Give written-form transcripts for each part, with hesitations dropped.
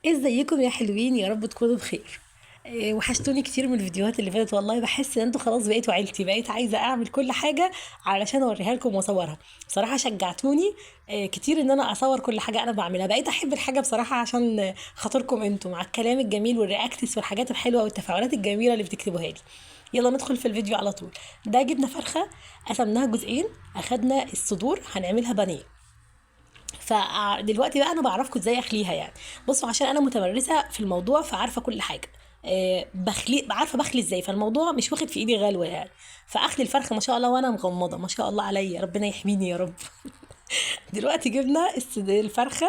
ازيكم يا حلوين؟ يا رب تكونوا بخير. وحشتوني كتير من الفيديوهات اللي فاتت، والله بحس ان انتوا خلاص بقيتوا عيلتي، بقيت عايزه اعمل كل حاجه علشان اوريها لكم واصورها. بصراحه شجعتوني كتير ان انا اصور كل حاجه انا بعملها، بقيت احب الحاجه بصراحه عشان خاطركم انتوا، مع الكلام الجميل والرياكتس والحاجات الحلوه والتفاعلات الجميله اللي بتكتبوها لي. يلا ندخل في الفيديو على طول. ده جبنا فرخه، قسمناها جزئين، اخدنا الصدور هنعملها بانيه. فدلوقتي بقى انا بعرفكم ازاي اخليها يعني. بصوا، عشان انا متمرسه في الموضوع فعارفه كل حاجه. عارفه بخلي ازاي، فالموضوع مش واخد في ايدي غلوه يعني. فاخلي الفرخه ما شاء الله وانا مغمضه، ما شاء الله عليا، ربنا يحميني يا رب. دلوقتي جبنا الفرخه،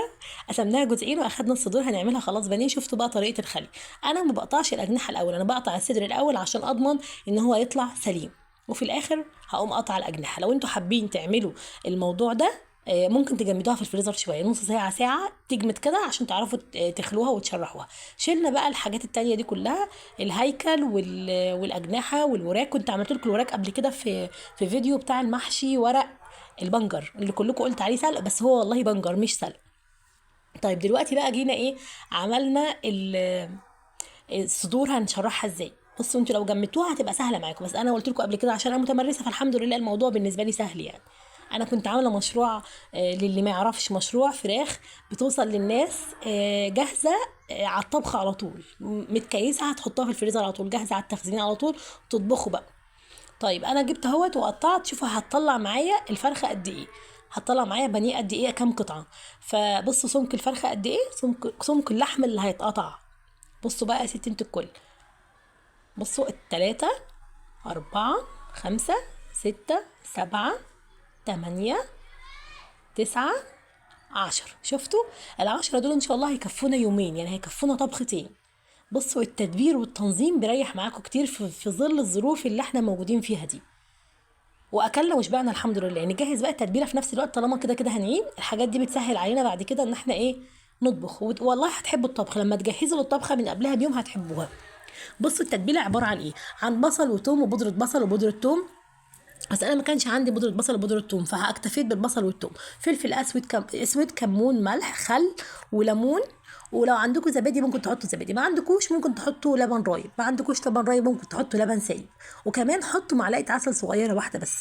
قسمناها جزئين واخدنا الصدور هنعملها خلاص بانيه. شفتوا بقى طريقه الخلي؟ انا ما بقطعش الاجنحه الاول، انا بقطع الصدر الاول عشان اضمن ان هو يطلع سليم، وفي الاخر هقوم قطع الاجنحه. لو انتوا حابين تعملوا الموضوع ده ممكن تجمدوها في الفريزر شويه، نص ساعه ساعه تجمد كده عشان تعرفوا تخلوها وتشرحوها. شلنا بقى الحاجات التانية دي كلها، الهيكل والاجنحه والوراك. كنت عملت لكم الوراك قبل كده في فيديو بتاع المحشي ورق البنجر اللي كلكم قلت عليه سلق، بس هو والله بنجر مش سلق. طيب دلوقتي بقى جينا ايه؟ عملنا الصدور هنشرحها ازاي. بصوا انتوا لو جمدتوها هتبقى سهله معاكم، بس انا قلت لكم قبل كده عشان انا متمرسه فالحمد لله الموضوع بالنسبه لي سهل يعني. انا كنت عامله مشروع، للي ما يعرفش، مشروع فراخ بتوصل للناس جاهزه، على الطبخ على طول، متكيسه، هتحطها في الفريزر على طول جاهزه على التخزين على طول، تطبخوا بقى. طيب انا جبت اهوت وقطعت، شوفوا هتطلع معايا الفرخه قد ايه، هتطلع معايا بانيه قد ايه، كام قطعه. فبصوا سمك الفرخه قد ايه، سمك اللحم اللي هيتقطع. بصوا بقى يا ستي انتوا الكل، بصوا التلاتة، أربعة، خمسة، ستة، سبعة، تمانية، تسعة، عشر. شفتوا؟ العشرة دول ان شاء الله هيكفونا يومين، يعني هيكفونا طبختين. بصوا التدبير والتنظيم بيريح معاكم كتير في ظل الظروف اللي احنا موجودين فيها دي. واكلنا وشبعنا الحمد لله. نجهز بقى التتبيله في نفس الوقت، طالما كده كده هنعين الحاجات دي بتسهل علينا بعد كده ان احنا ايه، نطبخ. والله هتحبوا الطبخ لما تجهزوا للطبخه من قبلها بيوم، هتحبوها. بصوا التتبيله عباره عن ايه، عن بصل وتوم وبودره بصل وبودره توم. بس انا ما كانش عندي بودره بصل وبودره ثوم فاكتفيت بالبصل والثوم. فلفل اسود، اسود، كمون، ملح، خل، وليمون. ولو عندكم زبادي ممكن تحطوا زبادي، ما عندكوش ممكن تحطوا لبن رايب، ما عندكوش لبن رايب ممكن تحطوا لبن سايب. وكمان حطوا معلقه عسل صغيره واحده بس،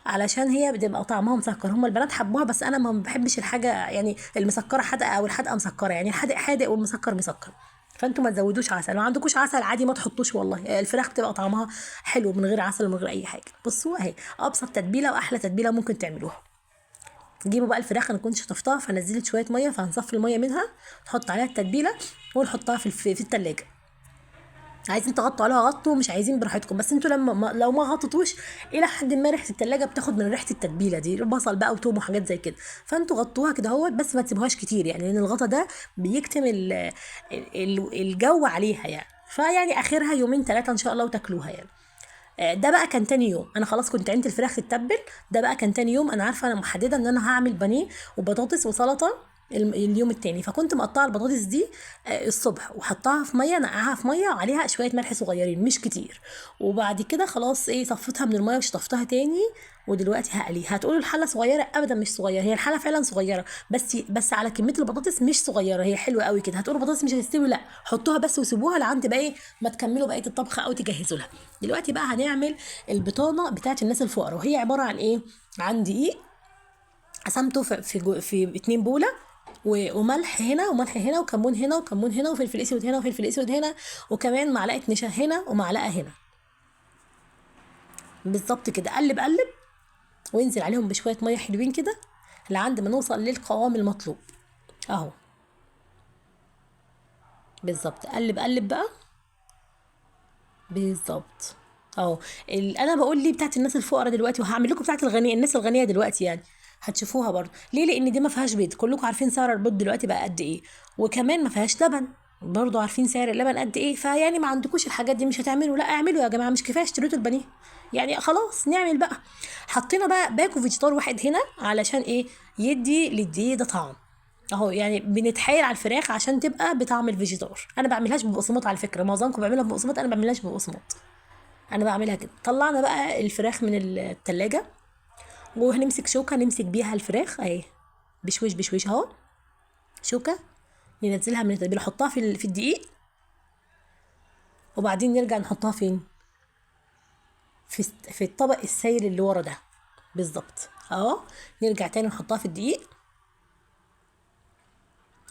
علشان هي بتبقى طعمها مسكر. هم البنات حبوها بس انا ما بحبش الحاجه يعني المسكره حادقه او الحادقه مسكره، يعني الحادق حادق والمسكر مسكر. فانتوا ما تزودوش عسل، لو عندكوش عسل عادي ما تحطوش، والله الفراخ بتبقى طعمها حلو من غير عسل ومن غير اي حاجه. بصوا اهي ابسط تتبيله واحلى تتبيله ممكن تعملوها. نجيبوا بقى الفراخ، انا كنت شطفتها فنزلت شويه ميه، فهنصفي الميه منها، نحط عليها التتبيله ونحطها في التلاجة. عايزين تغطوا عليها غطوا، مش عايزين براحتكم، بس انتوا لو ما غطيتوش الى حد ما ريحه التلاجة بتاخد من ريحه التتبيله دي، بصل بقى وتوم وحاجات زي كده. فانتوا غطوها كده اهوت، بس ما تسيبوهاش كتير يعني، لان الغطا ده بيكتم الجو عليها يعني. فيعني اخرها يومين ثلاثه ان شاء الله وتاكلوها يعني. ده بقى كان تاني يوم، انا خلاص كنت عينت الفراخ تتبل. ده بقى كان تاني يوم، انا عارفه انا محدده ان انا هعمل بانيه وبطاطس وسلطه اليوم التاني. فكنت مقطعه البطاطس دي الصبح، وحطها في ميه، نقعها في ميه وعليها شويه ملح صغيرين مش كتير. وبعد كده خلاص ايه، صفيتها من الميه وشطفتها تاني. ودلوقتي هقليها. هتقولوا الحله صغيره، ابدا مش صغيره، هي الحله فعلا صغيره، بس على كميه البطاطس مش صغيره، هي حلوه قوي كده. هتقولوا البطاطس مش هتستوي، لا حطوها بس وسيبوها لعند بقى ايه ما تكملوا بقيه الطبخه او تجهزوا لها. دلوقتي بقى هنعمل البطانه بتاعت الناس الفقراء، وهي عباره عن ايه، عن دقيق قسمته في اتنين بوله، وملح هنا وملح هنا وكمون هنا وكمون هنا وفلفل اسود هنا وفلفل اسود هنا، وكمان معلقه نشا هنا ومعلقه هنا. بالظبط كده، قلب قلب، وانزل عليهم بشويه ميه حلوين كده لعند ما نوصل للقوام المطلوب اهو. بالظبط، قلب قلب بقى. بالظبط اهو. انا بقول ليه بتاعت الناس الفقراء دلوقتي، وهعمل لكم بتاعت الغني، الناس الغنيه دلوقتي يعني هتشوفوها برضه. ليه؟ لان دي ما فيهاش بيض، كلكم عارفين سعر البيض دلوقتي بقى قد ايه، وكمان ما فيهاش لبن، برضه عارفين سعر اللبن قد ايه. فيعني ما عندكوش الحاجات دي مش هتعملوا، لا اعملوا يا جماعه، مش كفايه اشتريتوا البانيه يعني، خلاص نعمل بقى. حطينا بقى باكو فيجيتار واحد هنا علشان ايه، يدي للدقيق ده طعم اهو. يعني بنتحايل على الفراخ عشان تبقى بطعم الفيجيتار. انا بعملهاش ببقسماط على فكره، معظمكم بيعملها ببقسماط، انا بعملهاش ببقسماط. انا بعملها كده. طلعنا بقى الفراخ من التلاجة، وهنمسك شوكة نمسك بيها الفراخ اهي، بشويش بشويش اهو، شوكة ننزلها من التتبيله، نحطها في الدقيق، وبعدين نرجع نحطها فين؟ في الطبق السايل اللي ورا ده بالظبط اهو. نرجع تاني نحطها في الدقيق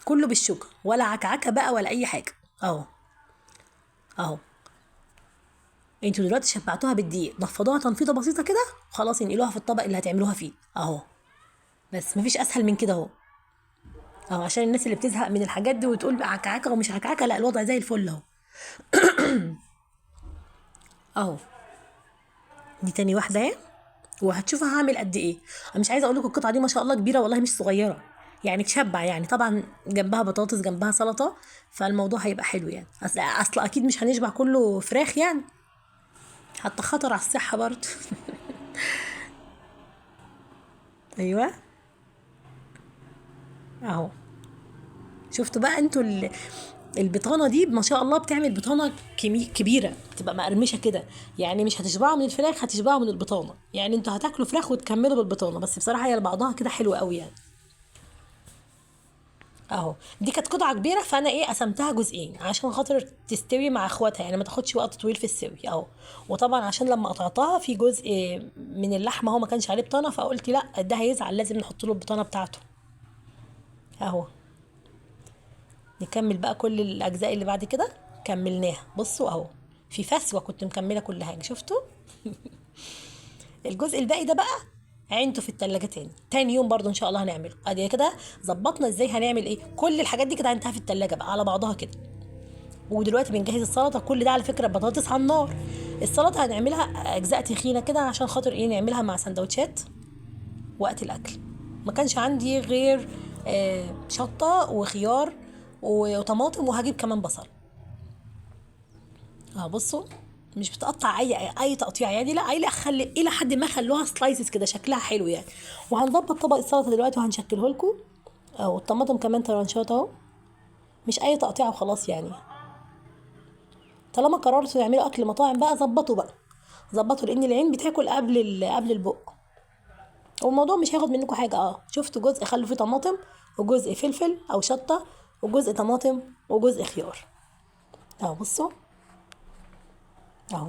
كله بالشوكه، ولا عكعكه بقى ولا اي حاجه اهو. اهو انتوا دلوقتي شبعتوها بالدقيق، نفضوها تنفيضه بسيطه كده، خلاص انقلوها في الطبق اللي هتعملوها فيه اهو. بس مفيش اسهل من كده اهو. اهو عشان الناس اللي بتزهق من الحاجات دي وتقول عكعكه ومش عكعكه، لا الوضع زي الفل اهو. اهو دي تاني واحده اهي، وهتشوفوا هعمل قد ايه. انا مش عايزه اقول لكم القطعه دي ما شاء الله كبيره والله، مش صغيره يعني، تشبع يعني. طبعا جنبها بطاطس، جنبها سلطه، فالموضوع هيبقى حلو يعني. اصل اكيد مش هنشبع كله فراخ يعني، حتى خطر على الصحه برضه. ايوه اهو. شفتوا بقى انتوا البطانه دي ما شاء الله بتعمل بطانه كبيره، تبقى مقرمشه كده يعني. مش هتشبعوا من الفراخ، هتشبعوا من البطانه يعني. انتوا هتاكلوا فراخ وتكملوا بالبطانه، بس بصراحه هي لبعضها كده حلوه قوي يعني. اهو دي كانت قطعه كبيره، فانا ايه قسمتها جزئين عشان خاطر تستوي مع اخواتها يعني، ما تاخدش وقت طويل في السوي اهو. وطبعا عشان لما قطعتها في جزء من اللحمه هو ما كانش عليه بطانه، فقلت لا ده هيزعل، لازم نحط له البطانه بتاعته اهو. نكمل بقى كل الاجزاء اللي بعد كده، كملناها بصوا اهو. في فسوه كنت مكمله كل حاجه شفتوا. الجزء الباقي ده بقى عينته في التلاجة تاني يوم برضو ان شاء الله هنعمله. ادي كده ظبطنا ازاي هنعمل ايه، كل الحاجات دي كده عينتها في التلاجة بقى على بعضها كده. ودلوقتي بنجهز السلطه، كل ده على فكره بطاطس على النار. السلطه هنعملها اجزاء تخينه كده عشان خاطر ايه، نعملها مع سندوتشات وقت الاكل. ما كانش عندي غير شطه وخيار وطماطم، وهجيب كمان بصل. اه بصوا، مش بتقطع اي تقطيع يعني، لا لا، خلي الى حد ما خلوها سلايسز كده شكلها حلو يعني. وهنظبط طبق السلطه دلوقتي وهنشكله لكم. اهو الطماطم كمان طرنشات اهو، مش اي تقطيع وخلاص يعني. طالما قررتوا تعملوا اكل مطاعم بقى، ظبطوا بقى، ظبطوا، لان العين بتاكل قبل البق. والموضوع مش هياخد منكم حاجه. اه شفتوا جزء خلوا فيه طماطم، وجزء فلفل او شطه، وجزء طماطم، وجزء خيار اهو. بصوا اهو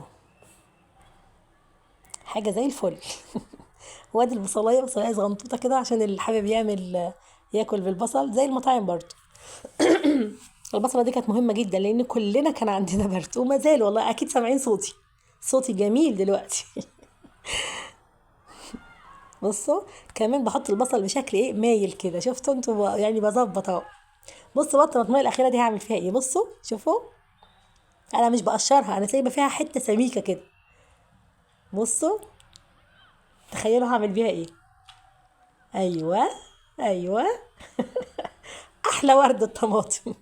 حاجه زي الفل. وادي بصلايه صغنطوطه كده عشان اللي حابب يعمل ياكل بالبصل زي المطاعم برضو. البصله دي كانت مهمه جدا، لان كلنا كان عندنا برد وما زال والله. اكيد سامعين صوتي جميل دلوقتي. بصوا كمان بحط البصل بشكل ايه مايل كده، شفتوا انتوا يعني بظبط اهو. بصوا بقى الطماطميه الاخيره دي هعمل فيها ايه، بصوا شوفوا. انا مش بقشرها، انا سايبه فيها حته سميكه كده. بصوا تخيلوا هعمل بيها ايه. ايوه ايوه. احلى ورد الطماطم.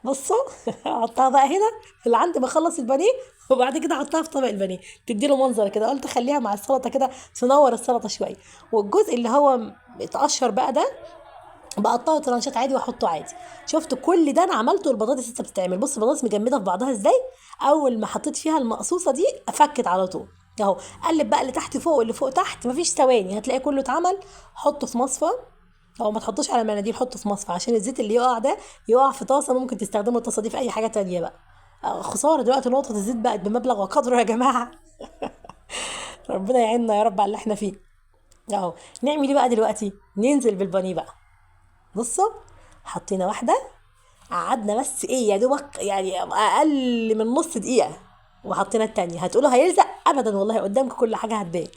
بصوا. احطها بقى هنا اللي عندي بخلص البانيه، وبعد كده احطها في طبق البانيه تديله منظر كده. قلت خليها مع السلطه كده تنور السلطه شويه. والجزء اللي هو اتقشر بقى ده بقطعه ترانشات عادي واحطه عادي. شفت كل ده انا عملته، البطاطس لسه بتتعمل. بص البطاطس مجمده في بعضها ازاي. اول ما حطيت فيها المقصوصه دي افكت على طول اهو. قلب بقى اللي تحت فوق واللي فوق تحت، مفيش ثواني هتلاقي كله اتعمل. حطه في مصفى، او ما تحطوش على مناديل، حطه في مصفى عشان الزيت اللي يقع ده يقع في طاسه. ممكن تستخدموا الطاسه دي في اي حاجه تانية بقى. خساره دلوقتي نقطه الزيت بقت بمبلغ وقدره يا جماعه. ربنا يعيننا يا رب على اللي احنا فيه اهو. نعمل ايه بقى دلوقتي، ننزل بالبانيه بقى. بصوا حطينا واحده، قعدنا بس ايه يا دوبك يعني اقل من نص دقيقه، وحطينا التانية. هتقولوا هيلزق، ابدا والله قدامك كل حاجه هتبان.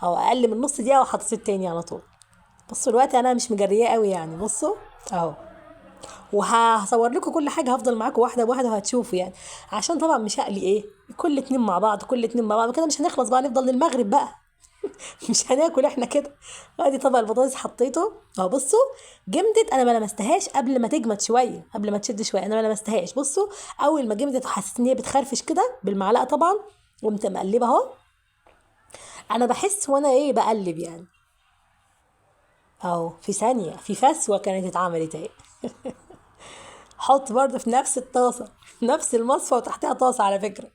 او اقل من نص دقيقه وحطيت التاني على طول. بصوا الوقت انا مش مجريه قوي يعني. بصوا اهو. وهصور لكم كل حاجه، هفضل معاكم واحده بواحده وهتشوفوا يعني. عشان طبعا مش هقلي ايه كل اتنين مع بعض، كل اتنين مع بعض كده مش هنخلص بقى، نفضل للمغرب بقى. مش هناكل احنا كده. ادي طبق البطاطس حطيته اهو. بصوا جمدت، انا ما لمستهاش قبل ما تجمد شويه، قبل ما تشد شويه، انا ما لمستهاش. بصوا اول ما جمدت وحسيت ان هي بتخرفش كده بالمعلقه طبعا، قمت مقلبه اهو. انا بحس وانا ايه بقلب يعني اهو، في ثانيه في فسوه كانت اتعملت اهي. حط برضه في نفس الطاسه، نفس المصفى، وتحتها طاسه على فكره.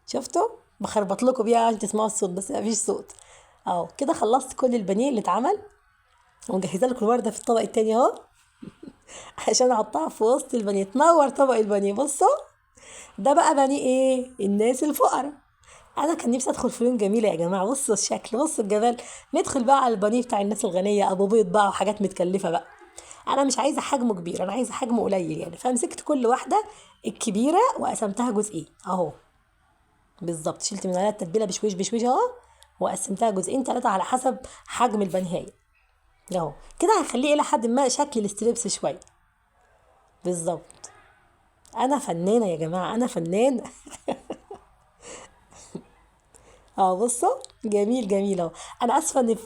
شفتوا بخربط لكم بيها عشان تسمعوا الصوت، بس ما فيش صوت اهو. كده خلصت كل البانيه اللي اتعمل، ومجهزه لكم الورده في الطبق التاني اهو. عشان احطها في وسط البانيه تنور طبق البانيه. بصوا ده بقى بانيه ايه الناس الفقراء. انا كان نفسي ادخل فنون جميله يا جماعه. بصوا الشكل، بصوا الجمال. ندخل بقى على البانيه بتاع الناس الغنيه ابو بيض بقى وحاجات متكلفه بقى. انا مش عايزه حجمه كبير، انا عايزه حجمه قليل يعني. فمسكت كل واحده الكبيره وقسمتها جزئين اهو. بالظبط شلت من عليها التتبيله بشويش بشويش اهو. وقسمتها جزئين ثلاثه على حسب حجم البانيه اهو. كده هخليه الى حد ما شكل الستريبس شويه. بالظبط. انا فنانه يا جماعه، انا فنانه. اه بصوا جميل جميل اهو. انا اسفه ان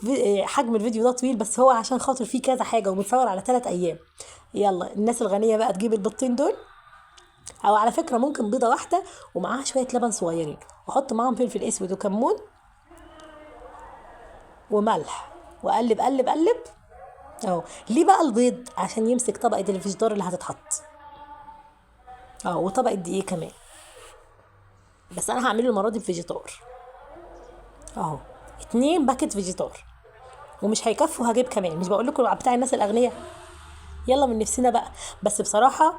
حجم الفيديو ده طويل، بس هو عشان خاطر فيه كذا حاجه ومتصور على 3 ايام. يلا الناس الغنيه بقى تجيب البيضتين دول، او على فكره ممكن بيضه واحده ومعاها شويه لبن صغيرين، واحط معاهم فلفل اسود وكمون وملح، وقلب قلب قلب اهو. ليه بقى البيض؟ عشان يمسك طبقه الفيجيتار اللي هتتحط اهو، وطبقه دقيق كمان. بس انا هعمله المره دي بفيجيتار اهو. 2 باكت فيجيتار، ومش هيكفوا هجيب كمان. مش بقول لكم بتاع الناس الاغنياء. يلا من نفسنا بقى. بس بصراحه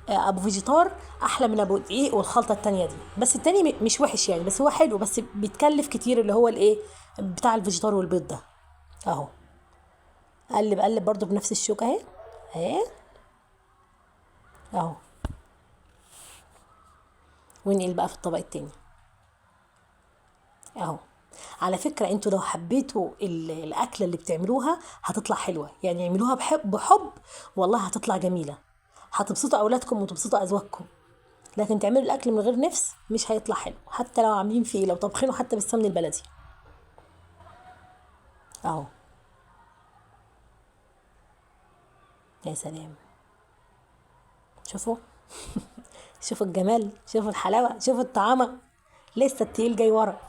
ابو فيجيتار احلى من ابو دقيق والخلطه التانية دي. بس التاني مش وحش يعني، بس هو حلو بس بيتكلف كتير، اللي هو الايه بتاع الفيجيتار والبيض ده اهو. قلب قلب برضو بنفس الشوكه اهي اهي اهو. ونقل بقى في الطبق التاني اهو. على فكرة انتوا لو حبيتوا الأكلة اللي بتعملوها هتطلع حلوة يعني. اعملوها بحب بحب، والله هتطلع جميلة. هتبسطوا أولادكم وتبسطوا أزواجكم. لكن تعملوا الأكل من غير نفس مش هيطلع حلو، حتى لو عاملين فيه، لو طبخينه حتى بالسمن البلدي اهو. يا سلام. شوفوا. شوفوا الجمال، شوفوا الحلاوة، شوفوا الطعامة. لسه التقيل جاي ورا.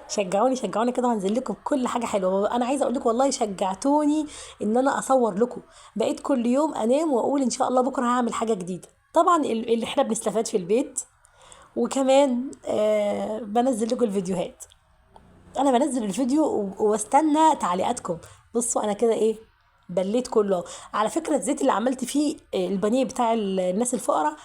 شجعوني شجعوني كده، وهنزل لكم بكل حاجه حلوه. انا عايزه اقول لكم والله شجعتوني ان انا اصور لكم. بقيت كل يوم انام واقول ان شاء الله بكره هعمل حاجه جديده. طبعا اللي احنا بنستفاد في البيت. وكمان بنزل لكم الفيديوهات. انا بنزل الفيديو واستنى تعليقاتكم. بصوا انا كده ايه بليت كله. على فكرة الزيت اللي عملت فيه البانيه بتاع الناس الفقراء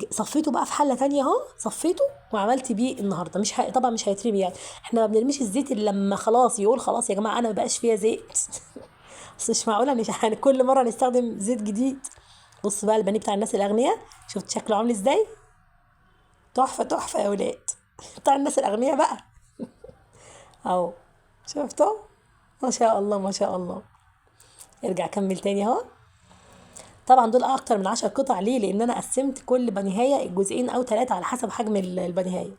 صفيته بقى في حلة تانية اهو. صفيته وعملت بيه النهارده. مش طبعا مش هيترمي يعني. احنا ما بنرميش الزيت الا لما خلاص يقول خلاص يا جماعة انا ما بقاش فيها زيت. بس مش معقولة مش يعني كل مرة نستخدم زيت جديد. بص بقى البانيه بتاع الناس الأغنياء، شفت شكله عامل ازاي؟ تحفة تحفة يا ولاد. بتاع الناس الأغنياء بقى اهو. شفتوا؟ ما شاء الله ما شاء الله. ارجع كمل تاني اهو. طبعا دول اكتر من 10 قطع. ليه؟ لان انا قسمت كل بانيهايه جزئين او 3 على حسب حجم البانيهايه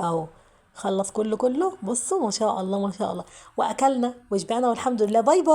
اهو. خلص كله كله. بصوا ما شاء الله ما شاء الله. واكلنا وشبعنا والحمد لله. باي باي.